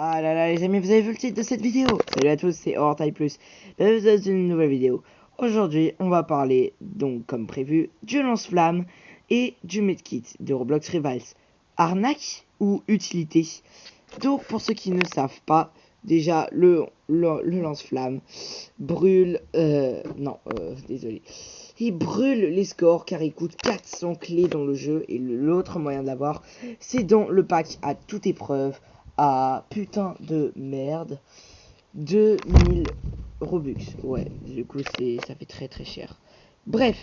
Ah là là les amis, vous avez vu le titre de cette vidéo? Salut à tous, c'est Hortail Plus. Bienvenue dans une nouvelle vidéo. Aujourd'hui, on va parler, donc comme prévu, du lance-flamme et du medkit de Roblox Rivals. Arnaque ou utilité? Donc pour ceux qui ne savent pas, déjà le lance-flamme brûle... désolé. Il brûle les scores car il coûte 400 clés dans le jeu. Et l'autre moyen de l'avoir, c'est dans le pack à toute épreuve. À putain de merde, 2000 Robux. Ouais, du coup ça fait très très cher. Bref,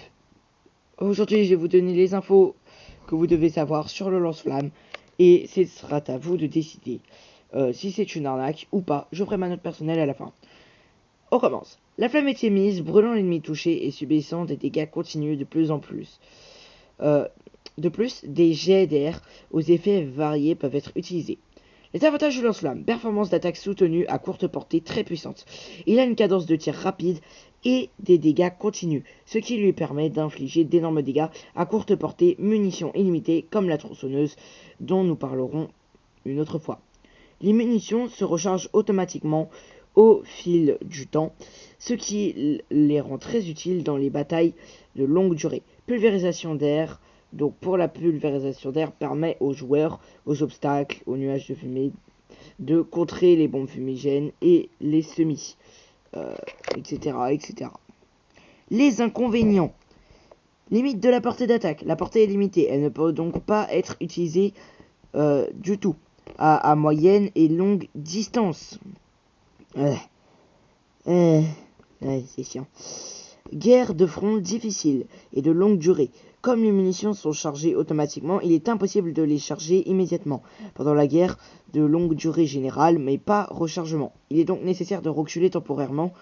aujourd'hui je vais vous donner les infos que vous devez savoir sur le lance-flamme et ce sera à vous de décider si c'est une arnaque ou pas. Je ferai ma note personnelle à la fin. On commence. La flamme est émise, brûlant l'ennemi touché et subissant des dégâts continus de plus en plus. De plus, des jets d'air aux effets variés peuvent être utilisés. Les avantages du lance-flamme: performance d'attaque soutenue à courte portée très puissante. Il a une cadence de tir rapide et des dégâts continus, ce qui lui permet d'infliger d'énormes dégâts à courte portée, munitions illimitées comme la tronçonneuse dont nous parlerons une autre fois. Les munitions se rechargent automatiquement au fil du temps, ce qui les rend très utiles dans les batailles de longue durée. Pulvérisation d'air. Donc pour la pulvérisation d'air permet aux joueurs, aux obstacles, aux nuages de fumée de contrer les bombes fumigènes et les semis, etc., etc. Les inconvénients. Limite de la portée d'attaque. La portée est limitée. Elle ne peut donc pas être utilisée du tout à moyenne et longue distance. C'est chiant. Guerre de front difficile et de longue durée. Comme les munitions sont chargées automatiquement, il est impossible de les charger immédiatement pendant la guerre de longue durée générale, mais pas rechargement. Il est donc nécessaire de reculer temporairement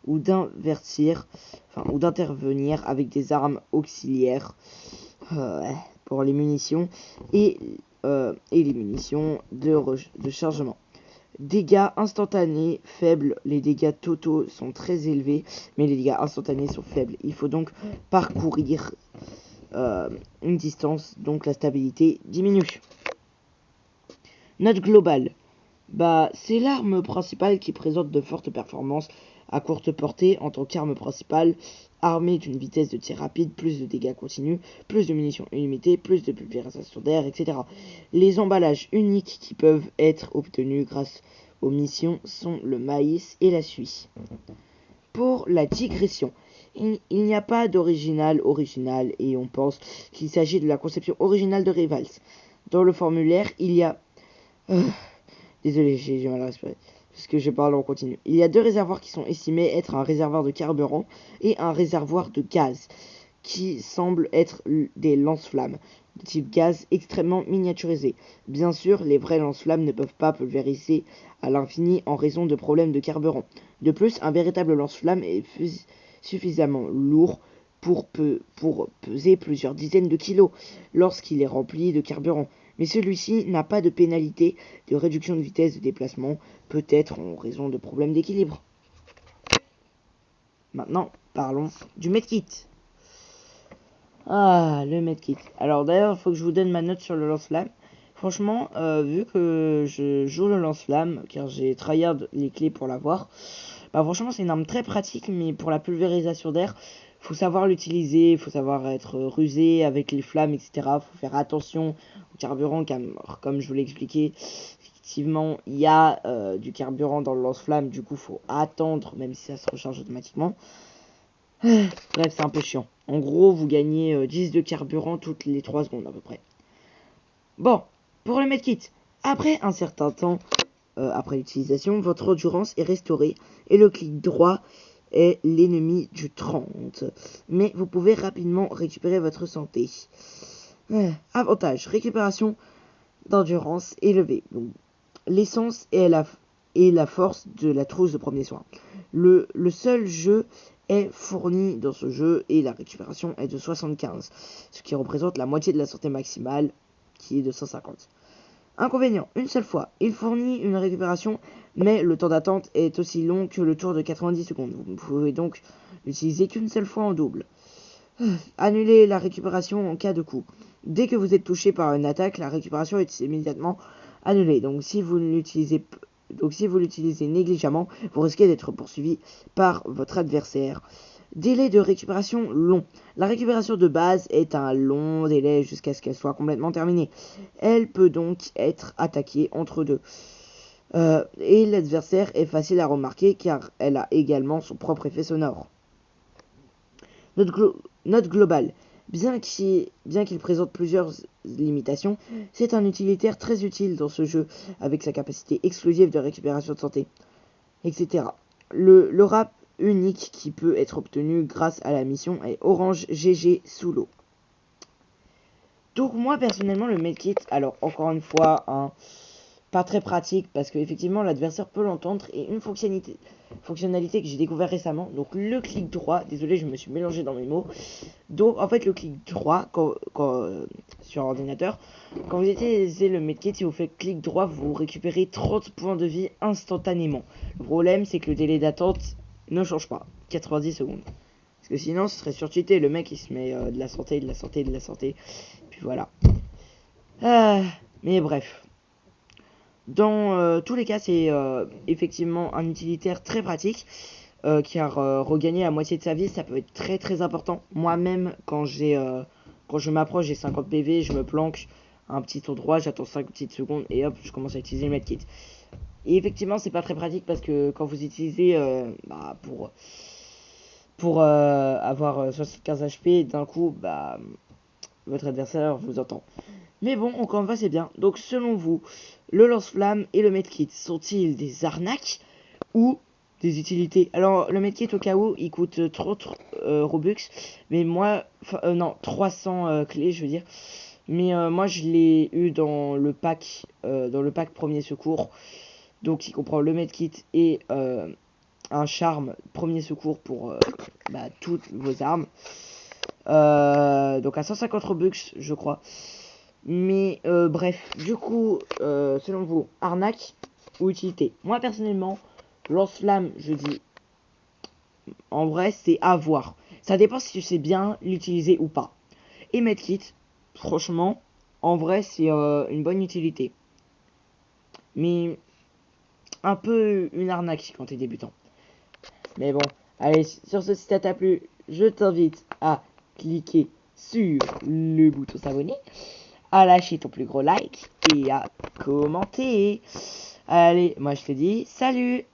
ou d'intervenir avec des armes auxiliaires pour les munitions et les munitions de chargement. Dégâts instantanés faibles. Les dégâts totaux sont très élevés, mais les dégâts instantanés sont faibles. Il faut donc parcourir une distance, donc la stabilité diminue. Note globale. C'est l'arme principale qui présente de fortes performances à courte portée en tant qu'arme principale, armée d'une vitesse de tir rapide, plus de dégâts continus, plus de munitions illimitées, plus de pulvérisation d'air, etc. Les emballages uniques qui peuvent être obtenus grâce aux missions sont le maïs et la suie. Pour la digression, il n'y a pas d'original et on pense qu'il s'agit de la conception originale de Rivals. Dans le formulaire, il y a... Désolé, j'ai mal à respirer, parce que je parle en continu. Il y a deux réservoirs qui sont estimés être un réservoir de carburant et un réservoir de gaz, qui semblent être des lance-flammes de type gaz extrêmement miniaturisés. Bien sûr, les vrais lance-flammes ne peuvent pas pulvériser à l'infini en raison de problèmes de carburant. De plus, un véritable lance-flamme est suffisamment lourd pour peser plusieurs dizaines de kilos lorsqu'il est rempli de carburant. Mais celui-ci n'a pas de pénalité de réduction de vitesse de déplacement, peut-être en raison de problèmes d'équilibre. Maintenant, parlons du medkit. Le medkit. Alors d'ailleurs, il faut que je vous donne ma note sur le lance-flamme. Franchement, vu que je joue le lance-flamme, car j'ai tryhard les clés pour l'avoir, franchement c'est une arme très pratique, mais pour la pulvérisation d'air, faut savoir l'utiliser, faut savoir être rusé avec les flammes, etc. Faut faire attention au carburant, comme je vous l'ai expliqué. Effectivement, il y a du carburant dans le lance-flamme, du coup faut attendre, même si ça se recharge automatiquement. Bref, c'est un peu chiant. En gros, vous gagnez 10 de carburant toutes les 3 secondes à peu près. Bon, pour le medkit, après un certain temps, après l'utilisation, votre endurance est restaurée et le clic droit est l'ennemi du 30. Mais vous pouvez rapidement récupérer votre santé. Avantage, récupération d'endurance élevée. L'essence et la force de la trousse de premier soin. Le seul jeu est fourni dans ce jeu et la récupération est de 75, ce qui représente la moitié de la santé maximale qui est de 150. Inconvénient, une seule fois. Il fournit une récupération, mais le temps d'attente est aussi long que le tour de 90 secondes. Vous ne pouvez donc l'utiliser qu'une seule fois en double. Annuler la récupération en cas de coup. Dès que vous êtes touché par une attaque, la récupération est immédiatement annulée. Donc si vous ne l'utilisez Donc si vous l'utilisez négligemment, vous risquez d'être poursuivi par votre adversaire. Délai de récupération long. La récupération de base est un long délai jusqu'à ce qu'elle soit complètement terminée. Elle peut donc être attaquée entre deux. Et l'adversaire est facile à remarquer car elle a également son propre effet sonore. Note globale. Bien qu'il présente plusieurs limitations, c'est un utilitaire très utile dans ce jeu avec sa capacité exclusive de récupération de santé, etc. Le rap unique qui peut être obtenu grâce à la mission est Orange GG sous l'eau. Donc moi personnellement le medkit, alors encore une fois, pas très pratique parce que effectivement l'adversaire peut l'entendre, et une fonctionnalité que j'ai découvert récemment, donc le clic droit, désolé je me suis mélangé dans mes mots, donc en fait le clic droit sur ordinateur, quand vous utilisez le medkit, si vous faites clic droit, vous récupérez 30 points de vie instantanément. Le problème c'est que le délai d'attente ne change pas, 90 secondes. Parce que sinon ce serait surcheaté, le mec il se met de la santé, puis voilà. Mais bref. Dans tous les cas, c'est effectivement un utilitaire très pratique, car regagner la moitié de sa vie, ça peut être très très important. Moi-même, quand je m'approche, j'ai 50 PV, je me planque un petit tour droit, j'attends 5 petites secondes et hop, je commence à utiliser le medkit. Et effectivement, c'est pas très pratique parce que quand vous utilisez pour avoir 75 HP, d'un coup, votre adversaire vous entend. Mais bon, encore une fois, c'est bien. Donc, selon vous, le lance-flamme et le medkit sont-ils des arnaques ou des utilités? Alors, le medkit, au cas où, il coûte 30 Robux. Mais moi, non, 300 clés, je veux dire. Mais moi, je l'ai eu dans le pack premier secours. Donc, il comprend le medkit et un charme premier secours pour toutes vos armes. Donc, à 150 Robux, je crois. Mais bref, du coup, selon vous, arnaque ou utilité? Moi personnellement, lance-flamme, je dis, en vrai, c'est à voir. Ça dépend si tu sais bien l'utiliser ou pas. Et medkit, franchement, en vrai, c'est une bonne utilité. Mais un peu une arnaque quand t'es débutant. Mais bon, allez, sur ce, si ça t'a plu, je t'invite à cliquer sur le bouton s'abonner, à lâcher ton plus gros like et à commenter. Allez, moi je te dis salut!